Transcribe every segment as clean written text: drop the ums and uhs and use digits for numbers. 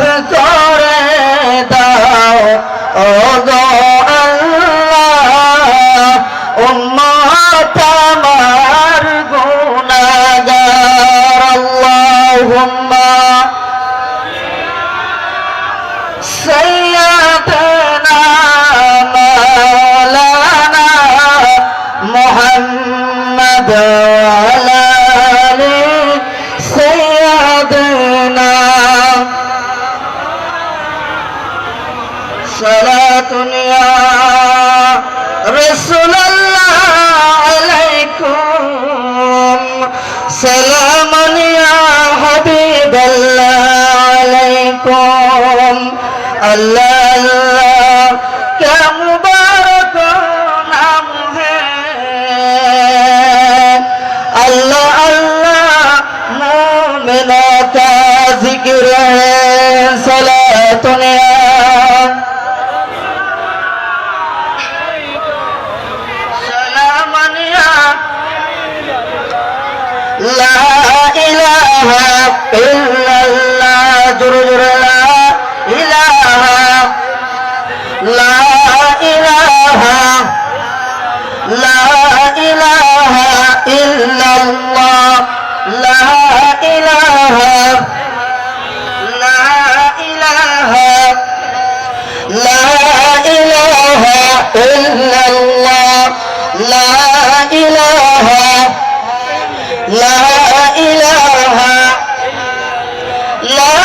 মাফ করে দাও ও গো আল্লাহ উম্মত আমার গুনাহগার আল্লাহুম্মা সাইয়্যিদানা মাওলানা মুহাম্মদ ওয়া আলা আলি সাইয়্যিদানা সালাতুন ইয়া রাসূলুল্লাহ আলাইকুম সালামুন ইয়া হাবিবাল্লাহ আলাইকুম अल्लाह अल्लाह क्या मुबारक नाम है अल्लाह अल्लाह मोमिनों का जिक्र है सलातुन सलामन या ला इलाहा इल्लल्लाह जुर जुर لا إله لا إله إلا الله لا إله لا إله لا إله إلا الله لا إله لا إله لا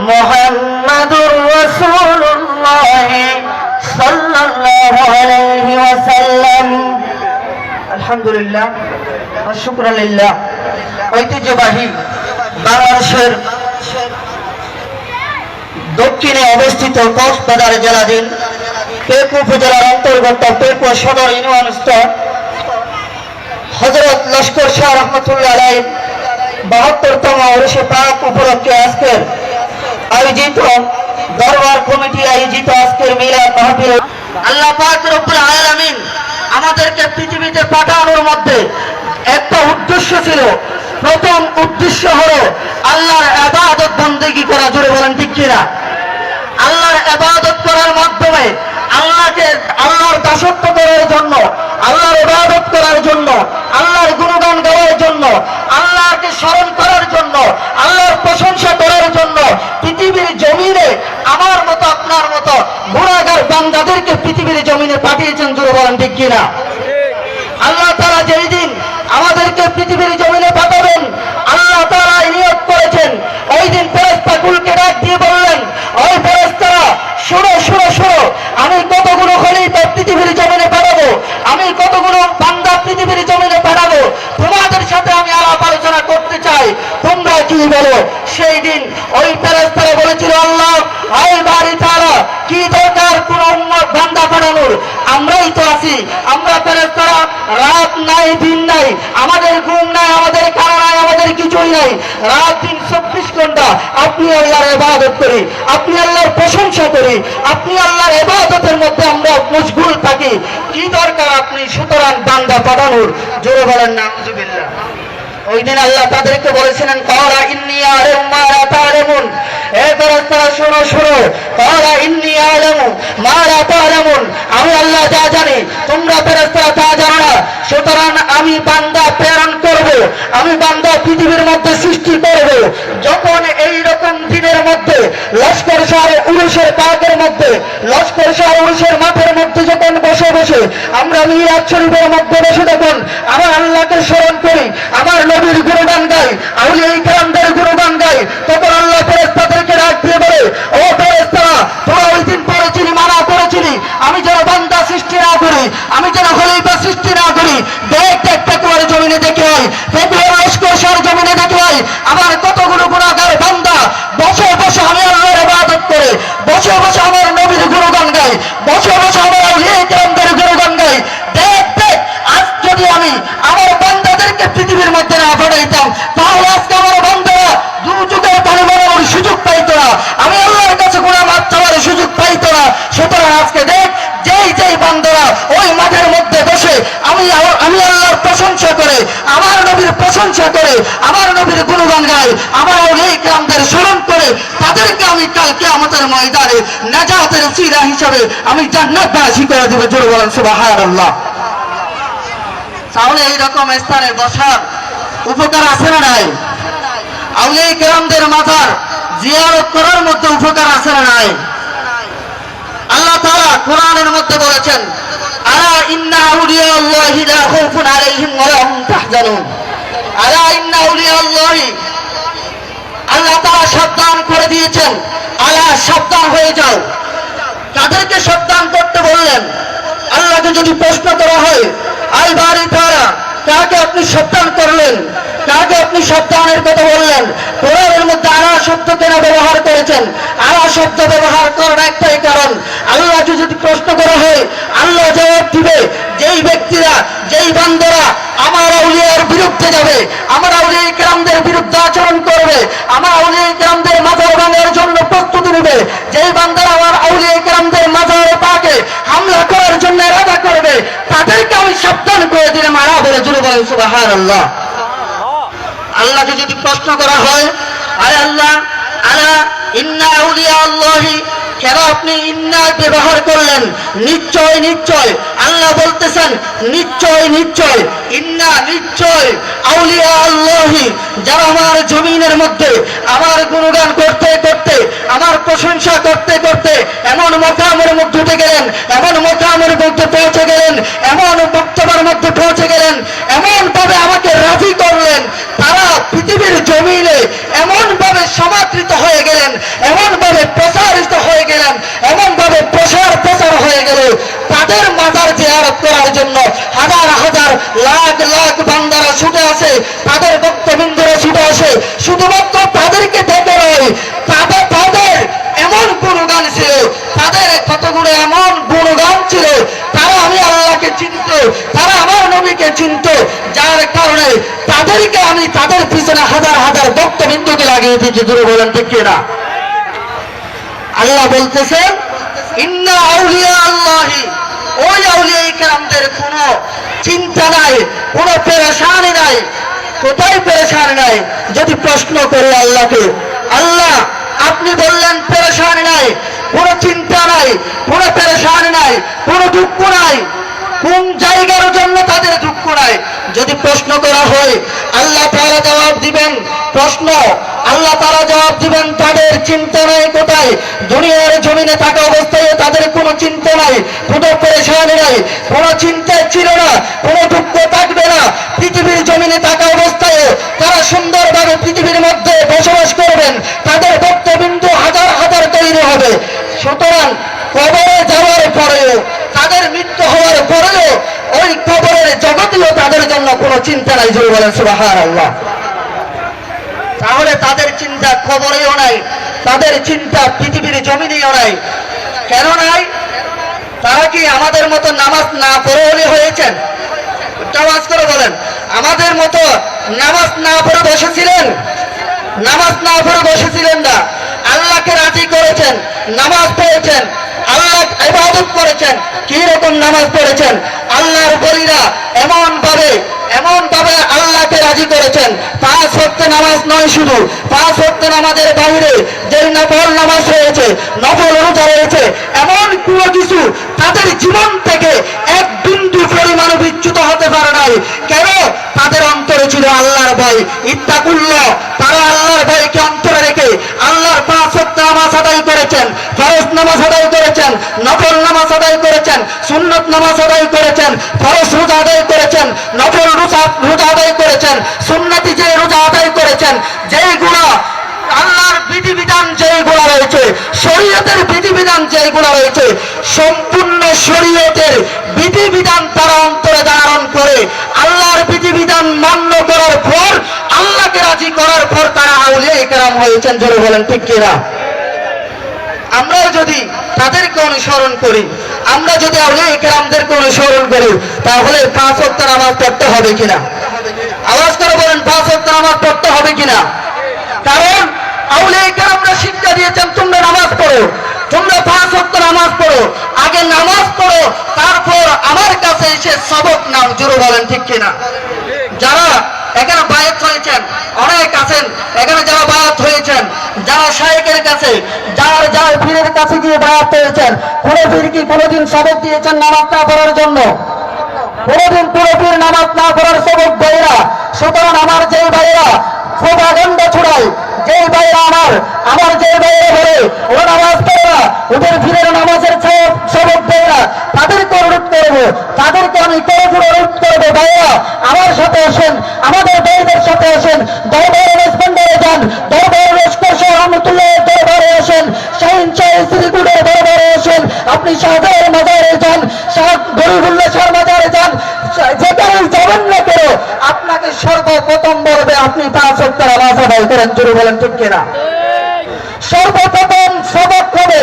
মুহাম্মাদুর রাসূলুল্লাহ সাল্লাল্লাহু আলাইহি ওয়াসাল্লাম আলহামদুলিল্লাহ ওয়া শুকরালিল্লাহ ঐতিহ্যবাহী বাংলাদেশের দক্ষিণে অবস্থিত কক্সবাজার জেলাধীন পেকু উপজেলার অন্তর্গত পেকু সদর ইউনিয়নস্থ হযরত লস্কর শাহ রহমাতুল্লাহ আলাইহি ৭২তম ওরসে পাক উপলক্ষে আজকের আয়োজিত দরবার কমিটি আয়োজিত আজকের মিলাদ মাহফিল আল্লাহ পাক রব্বুল আলামিন আমাদেরকে পৃথিবীতে পাঠানোর মধ্যে একটা উদ্দেশ্য ছিল। প্রথম উদ্দেশ্য হলো আল্লাহর ইবাদত বন্দেগী করা। জোরে বলেন ঠিক কিনা? আল্লাহর ইবাদত করার মাধ্যমে আল্লাহর দাসত্ব করার জন্য, আল্লাহর ইবাদত করার জন্য, আল্লাহর গুণগান গাওয়ার জন্য, আল্লাহকে স্মরণ করার জন্য, আল্লাহর প্রশংসা করার জন্য পৃথিবীর জমিনে আমার মতো আপনার মতো গুনাহগার বান্দাদেরকে পৃথিবীর জমিনে পাঠিয়েছেন। জোরে বলেন ঠিক কিনা? আল্লাহ তাআলা যেই দিন আমাদেরকে পৃথিবীর জমিনে পাঠাবেন আল্লাহ তাআলা নিয়ত করেছেন, ওই দিন ফেরেশতাকুলকে ডাক দিয়ে বললেন, ওই ফেরেশতারা শোনো শোনো শোনো, আমি কতগুলো খলিফা পৃথিবীর জমিনে পাঠাবো, আমি কতগুলো বান্দা পৃথিবীর জমিনে পাঠাবো, তোমাদের সাথে আমি আলাপ আলোচনা করতে চাই, তোমরা কি বলো? সেই দিন ওই ফেরেশতারা বলেছিল, আল্লাহ আয় বাড়ি তাআলা কি দরকার কোন উম্মত বান্দা পাঠানোর, আমরাই তো আছি। আমরা ফেরেশতারা রাত নাই দিন নাই, আমাদের ঘুম নাই, আমাদের খাওয়া নাই, আমাদের কিছুই নাই, রাত দিন 24 ঘন্টা আপনি আল্লাহর ইবাদত করি, আপনি আল্লাহর প্রশংসা করি, আপনি আল্লাহর ইবাদতের মধ্যে আমরা মশগুল থাকি, কি দরকার আপনি সুতরাং বান্দা পাঠানোর? জোরে বলেন নাউযুবিল্লাহ। ওই দিন আল্লাহ তাদেরকে বলেছিলেন, ক্বালা ইন্নী আ'লামু মা লা তা'লামুন, হে ফেরেশতারা শোনো শোনো, ক্বালা ইন্নী আ'লামু মা লা তা'লামুন, আমি আল্লাহ যা জানি তোমরা ফেরেশতারা তা জানো না, সুতরাং আমি বান্দা প্রেরণ করব, আমি বান্দা পৃথিবীর মধ্যে সৃষ্টি করব। যখন এই রকম দিনের মধ্যে লস্কর শাহ উরুসের পাকের মধ্যে, লস্কর শাহ উরুসের মাঠের মধ্যে যখন বসে বসে আমরা মিলাদ শরীফের মধ্যে বসে তখন আমার আল্লাহকে স্মরণ করি, আমার নবীর গুণগান গাই, আউলিয়া ইকরামদের গুণগান গাই, তখন আল্লাহ ফেরেশতাদেরকে ডাক দিয়ে বলে, ও ফেরেশতারা তোমরা ওই দিন পড়েছিলি, মানা করেছিলি আমি যেন বান্দা সৃষ্টি না করি, আমি যেন খলিফা সৃষ্টি না করি। দেখ একটা করে জমিনে দেখে হয়, লস্কর শাহর জমিনে দেখে হয় আমার কতগুলো গুনাহগার বান্দা বসে বসে আমি আল্লাহর ইবাদত করে, বসে বসে আমার নবীর গুণগান গাই, বসে বসে আমার আউলিয়া ইকরামদের গুণগান গাই। দেখ দেখ আজ যদি আমি আমার বান্দাদেরকে পৃথিবীর মধ্যে না পাঠাইতাম তাহলে আজকে আমার বান্দারা দুর্যোগের পানি বানানোর সুযোগ পাইত না। আমি আল্লাহর কাছে গুনাহ মাফ কাল কিয়ামতের ময়দানে নাজাতের উসিলা হিসাবে আমি জান্নাতবাসী করে দেব। জোরে বলেন সুবহানাল্লাহ। তাহলে এইরকম স্থানে বসার উপকার আছে না নাই? আউলিয়া কেরামদের মাজার জিয়ারত করার মধ্যে উপকার আছে না নাই? আল্লাহ তাআলা কোরআনের মধ্যে বলেছেন, আলা ইন্না আউলিয়া আল্লাহি লা খাউফুন আলাইহিম ওয়া লা হুম তাহজানুন। আলা ইন্না আউলিয়া আল্লাহি, আল্লাহ তাআলা সাবধান করে দিয়েছেন, আলা সাবধান হয়ে যাও। কাদেরকে সাবধান করতে বললেন? আল্লাহকে যদি প্রশ্ন করা হয়, আল বারি তাআলা কাকে আপনি সাবধান করলেন, কাকে আপনি সাবধানের কথা বললেন? কোরআনের মধ্যে আলা শব্দ কেন ব্যবহার করেছেন? আলা শব্দ ব্যবহার করার একটাই কারণ, আল্লাহকে যদি প্রশ্ন করা হয় আল্লাহ জবাব দিবে, যেই ব্যক্তিরা, যেই বান্দারা আমার আউলিয়ার বিরুদ্ধে যাবে, আমার আউলিয়া কেরামদের বিরুদ্ধে আচরণ করবে, আমার আউলিয়া কেরামদের মাজার ভাঙার জন্য প্রস্তুতি নেবে, যেই বান্দারা আমার আউলিয়া কেরামদের মাজার পাকে হামলা করার জন্য ইরাদা করবে, তাদেরকে আমি সাবধান করে দিলাম। আলা বলে জুড়ে বলেন সুবহানাল্লাহ। আল্লাহকে যদি প্রশ্ন করা হয়, আয় আল্লাহ, আলা ইন্না আউলিয়া আল্লাহি, কেন আপনি ইন্না ব্যবহার করলেন? নিশ্চয় নিশ্চয়, আল্লাহ বলতেছেন নিশ্চয় নিশ্চয়, ইন্না নিশ্চয়, আউলিয়া আল্লাহি, যারা আমার জমিনের মধ্যে আমার গুণগান করতে করতে, আমার প্রশংসা করতে করতে এমন মকামের মধ্যে উঠে গেলেন, এমন মকামের মধ্যে পৌঁছে গেলেন, এমন বক্তব্যের মধ্যে পৌঁছে গেলেন, এমন ভাবে আমাকে রাজি করলেন, তারা পৃথিবীর জমিনে এমন ভাবে সমাদৃত হয়ে গেলেন, এমন ভাবে প্রসারিত হয়ে গেলেন, এমন ভাবে প্রসার হয়ে গেল, তাদের মাজার জিয়ারত করার জন্য হাজার হাজার লাখ লাখ বান্দারা ছুটে আসে, তাদের ভক্তবৃন্দরা ছুটে আসে। শুধুমাত্র তাদেরকে দেখে নয়, তাদের এমন গুণগান ছিল, তাদের কতগুলো এমন গুণগান ছিল, তারা আমি আল্লাহকে চিনত, তারা আমার নবীকে চিনত, যার কারণে তাদেরকে আমি তাদের পিছনে হাজার হাজার ভক্তবৃন্দকে লাগিয়ে দিয়েছি। দূরে বলেন ঠিক কিনা? আল্লাহ বলতেছেন ইন্না আউলিয়া আল্লাহি, ওই আউলিয়া কেরামদের কোনো চিন্তা নাই, কোনো পেরেশানি নাই। কোথায় পেরেশানি নাই? যদি প্রশ্ন করে আল্লাহকে, আল্লাহ আপনি বললেন পেরেশানি নাই, কোনো চিন্তা নাই, কোনো পেরেশানি নাই, কোনো দুঃখ নাই, কোন জায়গার জন্য তাদের দুঃখ নাই? যদি প্রশ্ন করা হয় আল্লাহ তাআলা জবাব দিবেন, প্রশ্ন আল্লাহ তাআলা জবাব দিবেন, তাদের চিন্তা নাই কোথায়? দুনিয়ার জমিনে থাকা অবস্থায় তাদের কোনো চিন্তা নাই, কোনো পেরেশানি নাই, কোনো চিন্তা ছিল না, কোনো দুঃখ থাকবে না। পৃথিবীর জমিনে থাকা অবস্থায় তারা সুন্দরভাবে পৃথিবীর মধ্যে বসবাস করবেন, তাদের ভক্তবিন্দু হাজার হাজার তৈরি হবে। সুতরাং কবরে যাওয়ার পরেও, তাদের মৃত্যু হওয়ার পরেও ওই কবরের জগতেও তাদের জন্য কোনো চিন্তা নাই। জোরে বলেন সুবহানাল্লাহ। তাহলে তাদের চিন্তা কবরেও নাই, তাদের চিন্তা পৃথিবীর জমিনেও নাই। কেন নাই? তারা কি আমাদের মতো নামাজ না পড়ে হলে হয়েছেন? নামাজ করে বলেন, আমাদের মতো নামাজ না পড়ে বসেছিলেন? নামাজ না পড়ে বসেছিলেন না, আল্লাহকে রাজি করেছেন, নামাজ পড়েছেন, আল্লাহ ইবাদত করেছেন। কি রকম নামাজ পড়েছেন? আল্লাহর বলিরা এমন ভাবে আল্লাহকে রাজি করেছেন। 5 ওয়াক্ত নামাজ নয়, শুধু 5 ওয়াক্ত নামাজের বাইরে যে নফল নামাজ রয়েছে, নফল রোজা রয়েছে, এমন কোনো কিছু তাদের জীবন থেকে এক বিন্দু পরিমাণ বিচ্যুত হতে পারে নাই। কেন? তাদের অন্তরে ছিল আল্লাহর ভয়, ইত্তাকুল্লাহ। তারা আল্লাহর ভয়কে অন্তরে রেখে আল্লাহর 5 ওয়াক্ত নামাজ আদায় করেছেন, ফরজ নামাজ আদায় করেছেন, নফল নামাজ আদায় করেছেন, সুন্নত নামাজ আদায় করেছেন, ফরজ রোজা আদায় করেছেন, নফল রোজা আদায় করেছেন, সুন্নতি যে রোজা আদায় করেছেন, যেইগুলো আল্লাহর বিধিবিধান যেইগুলো রয়েছে, শরীয়তের বিধিবিধান যেইগুলো রয়েছে, সম্পূর্ণ শরীয়তের বিধিবিধান তারা অন্তরে ধারণ করে আল্লাহর বিধিবিধান মান্য করার পর, আল্লাহকে রাজি করার পর তারা আউলিয়া কেরাম হয়েছেন। জোরে বলেন ঠিক কিনা? আমরাও যদি তাদেরকে অনুসরণ করি, আমরা যদি আউলিয়া কেরামদেরকে অনুসরণ করি, তাহলে 5 ওয়াক্ত নামাজ পড়তে হবে কিনা? আওয়াজ করে বলেন, 5 ওয়াক্ত নামাজ পড়তে হবে কিনা? কারণ আউলিয়া কেরামরা শিক্ষা দিয়েছেন, তোমরা নামাজ পড়ো, তোমরা 5 ওয়াক্ত নামাজ পড়ো, আগে নামাজ পড়ো, তারপর আমার কাছে এসে সবক নাও। জোরে বলেন ঠিক কিনা? যারা এখানে বায়াত হয়েছেন, অনেক আছেন এখানে যারা বায়াত হয়েছেন, যারা শায়েখের কাছে, যারা পীরের কাছে গিয়ে বায়াত হয়েছেন, কোন পীর কি কোনোদিন সবক দিয়েছেন নামাজ না পড়ার জন্য? কোনোদিন পুরো পীর নামাজ না পড়ার সবক দেয় না। সুতরাং আমার যেই ভাইয়েরা প্রোপাগান্ডা ছড়ায়, যেই ভাইয়েরা আমার যেই ভাইয়েরা বলে ওরা নামাজ পড়ে না, ওদের পীরের নামাজের সবক দেয় না, তাদেরকে অনুরোধ করবো, তাদেরকে আমি করে অনুরোধ করবো, ভাইয়া আমার সাথে আসেন, আমাদের ভাইদের সাথে আসেন, দরবারে রেসপন্ডারে যান, দরবারে রেসকোষ রহমতুল্লাহ দরবারে আসেন, শাহিন শাহ শ্রীগুড়ের দরবারে আসেন, আপনি শাহজাহানের মাজারে যান, শাহ গরিবুল্লাহ শাহর মাজারে যান, যেখানে যাবেন না কেন আপনাকে সর্বপ্রথম বলবে আপনি 5 ওয়াক্ত নামাজ আদায় করেন। জোরে বলেন ঠিক কিনা? সর্বপ্রথম সবক হবে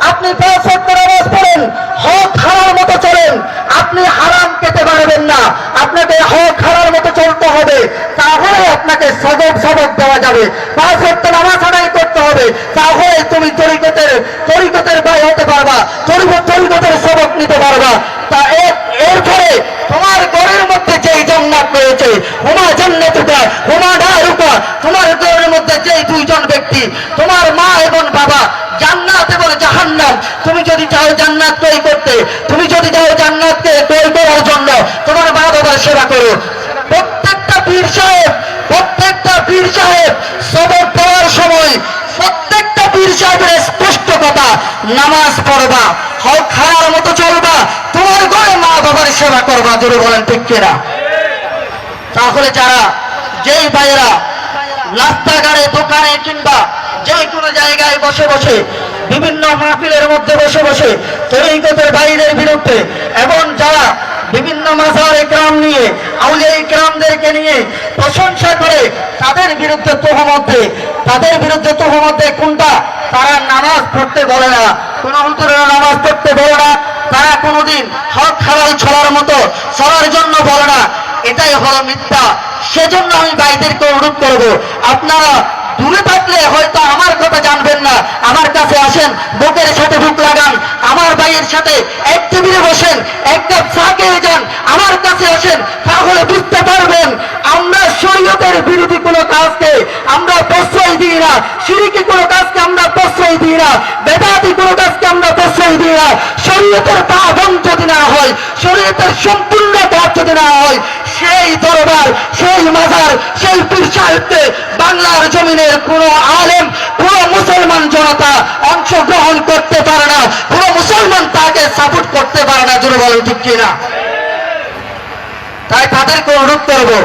আপনি 5 ওয়াক্ত নামাজ পড়েন, হক হারার মতো চলেন, আপনি হারাম খেতে পারবেন না, আপনাকে হক হারার মতো চলতে হবে, তাহলে আপনাকে সবক দেওয়া যাবে। 5 ওয়াক্ত নামাজ আদায় করতে হবে, তাহলে তুমি তরিকতের ভাই হতে পারবা, তরিকতের সবক নিতে পারবা। তা এরপরে তোমার ঘরের মধ্যে যেই জান্নাত রয়েছে, হুমা জান্নাতুকা হুমা দারুকা, তোমার ঘরের মধ্যে যেই দুইজন ব্যক্তি, তোমার মা এবং বাবা, জান্নাত এবং জাহান্নাম, তুমি যদি চাও জান্নাত তৈরি করতে, তুমি যদি চাও জান্নাতকে তৈরি করার জন্য তোমার মা বাবার সেবা করো। প্রত্যেকটা পীর সাহেব সবক দেওয়ার সময় প্রত্যেকটা পীর সাহেবের স্পষ্ট কথা, নামাজ পড়বা, হক হারার মতো চলবা, তোমার ঘরে মা বাবার সেবা করবা। জোরে বলেন ঠিক কিনা? তাহলে যেই ভাইয়েরা রাস্তাঘাটে, দোকানে কিংবা যে কোনো জায়গায় বসে বসে, বিভিন্ন মাহফিলের মধ্যে বসে বসে তরিকতের ভাইদের বিরুদ্ধে, এবং যারা বিভিন্ন মাজার ইকরাম নিয়ে, আউলিয়া ইকরামদেরকে নিয়ে প্রশংসা করে, তাদের বিরুদ্ধে তোহমত দেয় কোনটা? তারা নামাজ পড়তে বলে না, কোন হুজুরেরা নামাজ পড়তে বলে না, তারা কোনোদিন হক হালাল চলার জন্য বলে না, এটাই হলো মিথ্যা। সেজন্য আমি ভাইদেরকে অনুরোধ করবো, আপনারা দূরে থাকলে হয়তো আমার কথা জানবেন না, আমার কাছে আসেন, বুকের সাথে বুক লাগান, আমার ভাইয়ের সাথে এক টেবিলে বসেন, এক কাপ চা খেয়ে যান, আমার কাছে আসেন, তাহলে বুঝতে পারবেন আমরা শরীয়তের বিরোধী কোনো কাজকে আমরা প্রশ্রয় দিই না, শিরকি কোনো কাজকে আমরা প্রশ্রয় দিই না, বেদাতি কোনো কাজকে আমরা প্রশ্রয় দিই না। শরীয়তের পাবন যদি না হয়, শরীয়তের সম্পূর্ণ কাজ যদি না হয়, সেই দরবার, সেই মাজার, সেই পীর সাহেবকে বাংলার জমিনের কোন আলেম, কোন মুসলমান জনতা অংশগ্রহণ করতে পারে না, কোন মুসলমান তাকে সাপোর্ট করতে পারে না। জোরে বলেন ঠিক কিনা? তাই তাদেরকে অনুরোধ করবো,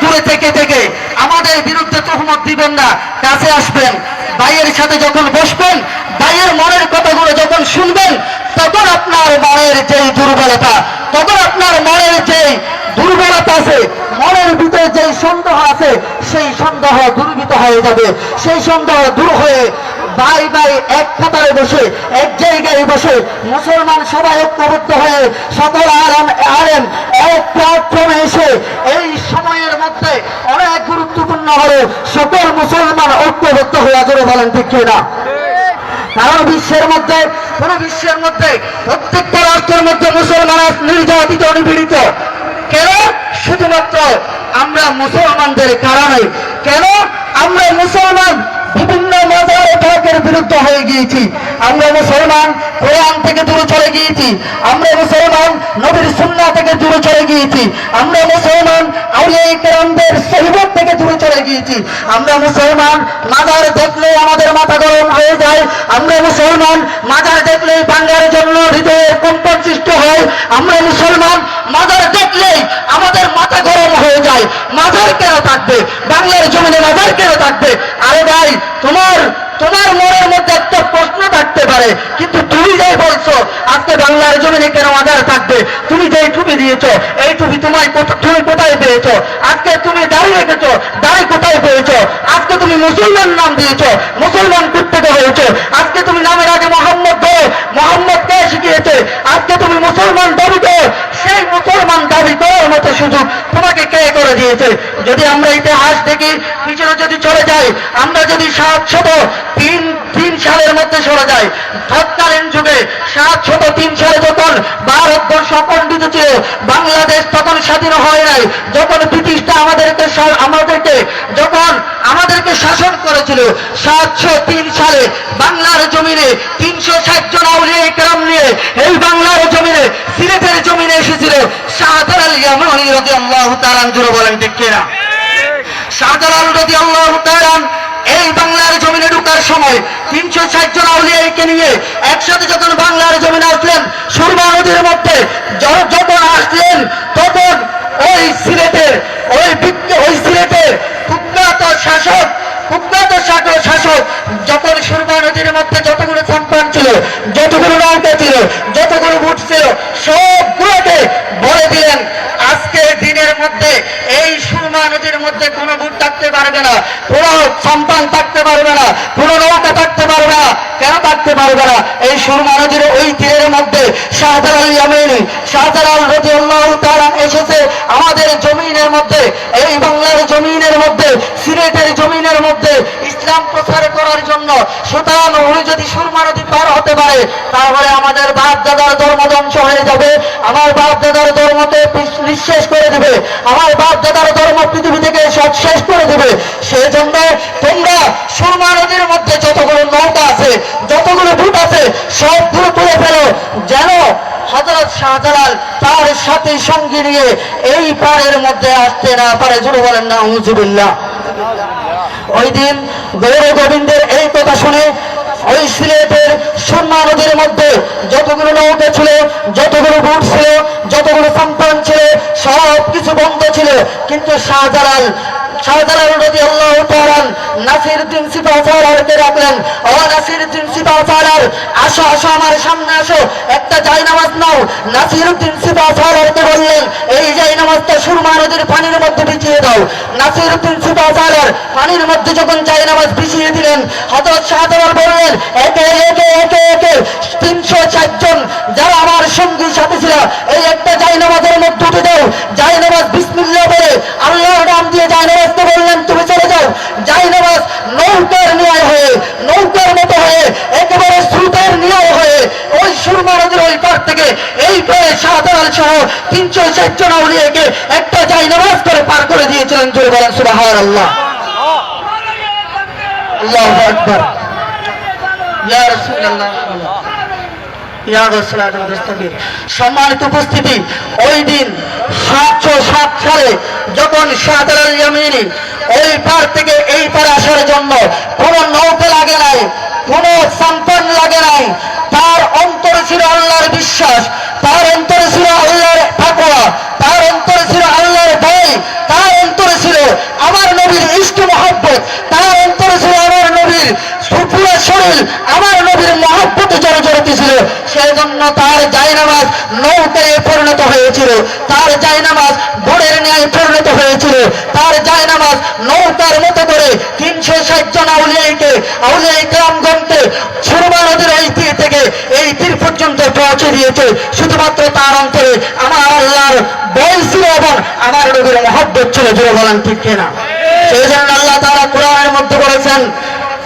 দূরে থেকে আমাদের বিরুদ্ধে তোহমত দিবেন না, কাছে আসবেন, ভাইয়ের সাথে যখন বসবেন, ভাইয়ের মনের কথাগুলো যখন শুনবেন, তখন আপনার মনের যেই দুর্বলতা, আছে, মনের ভিতরে যেই সন্দেহ আছে, সেই সন্দেহ দূরীভূত হয়ে যাবে। সেই সন্দেহ দূর হয়ে ভাই এক কাতারে বসে, এক জায়গায় বসে, মুসলমান সবাই ঐক্যবদ্ধ হয়ে, সকল আলেম এক প্ল্যাটফর্মে এসে, এই সময়ের মধ্যে অনেক গুরুত্বপূর্ণ হলো সকল মুসলমান ঐক্যবদ্ধ হয়ে। জোরে বলেন ঠিক কিনা? কারণ বিশ্বের মধ্যে প্রত্যেকটা রাষ্ট্রের মধ্যে মুসলমান নির্যাতিত, নিপীড়িত। কেন? শুধুমাত্র আমরা মুসলমানদের কারণে। কেন? আমরা মুসলমান বিভিন্ন মাজারে পাকের বিরুদ্ধে হয়ে গিয়েছি, আমরা মুসলমান কোরআন থেকে দূরে চলে গিয়েছি, আমরা মুসলমান নবীর সুন্নাহ থেকে দূরে চলে গিয়েছি, আমরা মুসলমান আউলিয়া ইকরামদের সহবত থেকে দূরে চলে গিয়েছি, আমরা মুসলমান মাজার দেখলে আমাদের মাথা গরম হয়ে যায়, আমরা মুসলমান মাজার দেখলে বাংলার জন্য হৃদয়ে কম্পন সৃষ্টি হয়, আমরা মুসলমান মাজার দেখলেই আমাদের মাথা গরম হয়ে যায়। মাজার কেন থাকবে বাংলার জমিনে? মাজার কেন থাকবে? আরে ভাই, তোমার মনের মধ্যে একটা প্রশ্ন থাকতে পারে, কিন্তু তুমি যাই বলছো আজকে বাংলার জমিনে কেন মাজার থাকবে? তুমি যে টুপি দিয়েছো, এই টুপি তুমি কোথায় পেয়েছো? আজকে তুমি দাড়ি রেখেছো, দাড়ি কোথায় পেয়েছো? আজকে তুমি মুসলমান নাম দিয়েছো, মুসলমান কোত্থেকে হয়েছে? আজকে তুমি নামের আগে মোহাম্মদ ধরো, মোহাম্মদ কে শিখিয়েছে? আজকে তুমি মুসলমান দাবি করো, সেই মুসলমান দাবি করার মতো সুযোগ তোমাকে কে করে দিয়েছে? যদি আমরা ইতিহাস দেখি, পিছনে যদি চলে যাই, আমরা যদি 703 সালের মধ্যে চলে যাই, তৎকালীন যুগে 703 সালে যখন ভারতবর্ষ অখণ্ডিত ছিল, বাংলাদেশ তখন স্বাধীন হয় নাই, যখন ব্রিটিশরা আমাদেরকে যখন আমাদেরকে শাসন করেছিল 703 সালে বাংলার জমিনে 360 জন আউলিয়া ইকরাম নিয়ে এই বাংলার জমিনে সিলেটের জমিনে এসেছিল শাহজালাল ইয়ামানি রাদিয়াল্লাহু তাআলা জুড়ে বলেন ঠিক কিনা? শাহজালাল রাদিয়াল্লাহু তাআলা এই বাংলার জমিনে ঢোকার সময় 360 জন আউলিয়াকে নিয়ে একসাথে যখন বাংলার জমিনে আসলেন সুরমা নদীর মধ্যে যখন আসলেন তখন ওই সিলেটের কুখ্যাত শাসক যখন সুরমা নদীর মধ্যে যতগুলো সম্পদ ছিল, যতগুলো নৌকা ছিল, যতগুলো বুট ছিল সবগুলোকে বলে দিলেন আজকে দিনের মধ্যে এই সুরমা নদীর মধ্যে কোনো বুট থাকতে পারবে না, কোনো সম্পদ থাকতে পারবে না, কোনো নৌকা থাকতে পারবে না। কেন থাকতে পারবে না? এই সুরমা নদীর ওই তীরের মধ্যে শাহজালাল ইয়ামানি শাহজালাল রাদিয়াল্লাহু তাআলা এসেছে আমাদের জমিনের মধ্যে, এই বাংলার জমিনের মধ্যে, সিলেটের জমিনের মধ্যে ইসলাম প্রচার করার জন্য। সুতরাং উনি যদি সুরমা নদী পার হতে পারে তাহলে আমাদের বাপ দাদার ধর্ম ধ্বংস হয়ে যাবে, আমার বাপ দাদার ধর্মকে নিঃশেষ করে দেবে, আমার বাপ দাদার ধর্ম পৃথিবী থেকে সব শেষ করে দেবে। সেই জন্য তোমরা সুরমা নদীর মধ্যে যতগুলো নৌকা আছে, যতগুলো বুট আছে সবগুলো তুলে ফেলো, যেন হযরত শাহজালাল তার সাথে সঙ্গে নিয়ে এই পারের মধ্যে আসতে না পারে। জুড়ে বলেন না আউযুবিল্লাহ। ওই দিন গৌর গোবিন্দের এই কথা শুনে ওই সিলেটের সুরমা নদীর মধ্যে যতগুলো নৌকা ছিল, যতগুলো বুট ছিল, যতগুলো সম্পদ ছিল সব কিছু বন্ধ ছিল। কিন্তু শাহজালাল রাদিয়াল্লাহু তাআলা নাসিরউদ্দিন সিপাহসালারকে ডাকলেন, ও নাসিরউদ্দিন সিপাহসালার, আসো আমার সামনে আসো, একটা জায়নামাজ নাও। নাসিরউদ্দিন সিপাহসালারকে বললেন এই জায়নামাজটা সুরমা নদীর পানির মধ্যে বিছিয়ে দাও। নাসিরউদ্দিন সিপাহসালার পানির মধ্যে যখন জায়নামাজ বিছিয়ে দিলেন, হযরত শাহজালাল বললেন একে 360 জন যারা আমার সঙ্গী সাথী ছিল এই একটা জায়নামাজের মধ্যে উঠে দাও। জায়নামাজ বিসমিল্লাহ বলে আল্লাহর নাম দিয়ে জায়নামাজকে বললেন তুমি চলে যাও। জায়নামাজ নৌকার ন্যায় হয়ে, নৌকার মতো হয়ে, একেবারে স্রোতের ন্যায় হয়ে ওই সুরমা নদীর ওই পার থেকে এই পারে শাহজালাল সহ 360 জন আউলিয়াকে একটা জায়নামাজ করে পার করে দিয়েছিলেন। জোরে বলেন সুবহানাল্লাহ, আল্লাহু আকবার, ইয়া রাসূলুল্লাহ, ইয়া রাসূলুল্লাহ। সম্মানিত উপস্থিতি, ওই দিন 707 সালে যখন শাহজালাল ইয়ামানি ওই পার থেকে এই পারে আসার জন্য কোনো নৌকা লাগে নাই, কোনো সম্পদ লাগে নাই, তার অন্তরে ছিল আল্লাহর বিশ্বাস, তার অন্তরে ছিল আল্লাহর তাকওয়া, তার অন্তরে ছিল আল্লাহর ভয়, তার অন্তরে ছিল আমার নবীর ইশক মহব্বত, তার অন্তরে ছিল আমার নবীর পুরো শরীর আমার নবীর মহব্বতে জড়িত ছিল। সেই জন্য তার জায়নামাজ নৌকায় পরিণত হয়েছিল, তার জায়নামাজ বোড়ের ন্যায় পরিণত হয়েছিল, তার জায়নামাজ নৌকার মতো করে 360 জন আউলিয়া ইকরামগণকে সুরমা নদীর এই তীর থেকে এই তীর পর্যন্ত পৌঁছে দিয়েছে। শুধুমাত্র তার অন্তরে আমার আল্লাহর ভয় ছিল এবং আমার নবীর মহব্বত ছিল। জোরে বলেন ঠিক কিনা? সেই জন্য আল্লাহ তাআলা কোরআনের মধ্যে বলেছেন,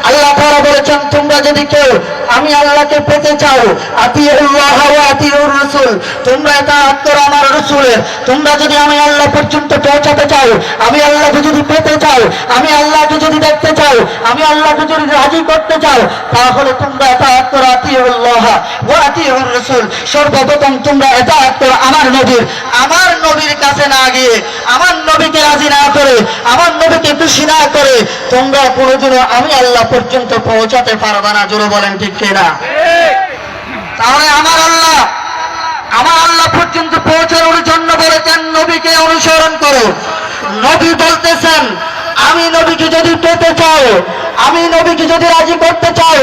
আল্লাহ তাআলা বলেছেন তোমরা যদি কেউ আমি আল্লাহকে পেতে চাও, আতিউল্লাহ ওয়া আতিউর রাসূল, তোমরা ইতাআত করো আমার রাসূলের। তোমরা যদি আমি আল্লাহ পর্যন্ত পৌঁছাতে চাও, আমি আল্লাহকে যদি পেতে চাও, আমি আল্লাহকে যদি দেখতে চাও, আমি আল্লাহকে যদি রাজি করতে চাও, তাহলে তোমরা ইতাআত করো আতিউল্লাহ ওয়া আতিউর রাসূল। সর্বপ্রথম তোমরা ইতাআত করো আমার নবীর। আমার নবীর কাছে না গিয়ে, আমার নবীকে রাজি না করে, আমার নবীকে খুশি না করে তোমরা কোনোদিনও আমি আল্লাহ পর্যন্ত পৌঁছাতে পারবে না। জোরে বলেন ঠিক কিনা? তাহলে আমার আল্লাহ পর্যন্ত পৌঁছানোর জন্য বলেছেন নবীকে অনুসরণ করো। নবী বলতেছেন আমি নবীকে যদি পেতে চাও, আমি নবীকে যদি রাজি করতে চাও,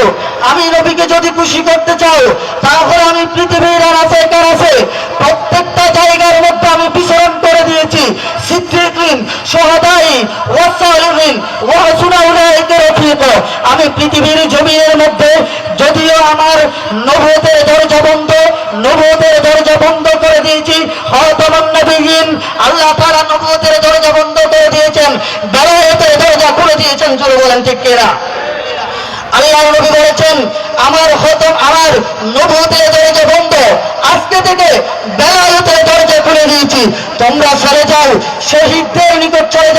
আমি নবীকে যদি খুশি করতে চাও, তাহলে আমি পৃথিবীর আনাচে প্রত্যেকটা জায়গার মধ্যে আমি বিচরণ করে দিয়েছি। সিদ্দিকিন, শুহাদাই, ওয়া সালিহিন, ওয়া হাসুনা উলাইকা রফিকা। আমি পৃথিবীর জমিনের মধ্যে যদিও আমার নবুয়তের দরজা বন্ধ করে দিয়েছি, খাতামুন নবিয়্যিন, আল্লাহ তাআলা নবুয়তের দরজা বন্ধ করে দিয়েছেন, বেলায়েতের দরজা খুলে দিয়েছেন। জোরে বলেন ঠিক কিনা? আল্লাহ নবী বলেছেন আমার নবুয়তের দরজা বন্ধ, আজকে থেকে বেলায়েতের দরজা খুলে দিয়েছি। তোমরা চলে যাও, শহীদদের নিকট চলে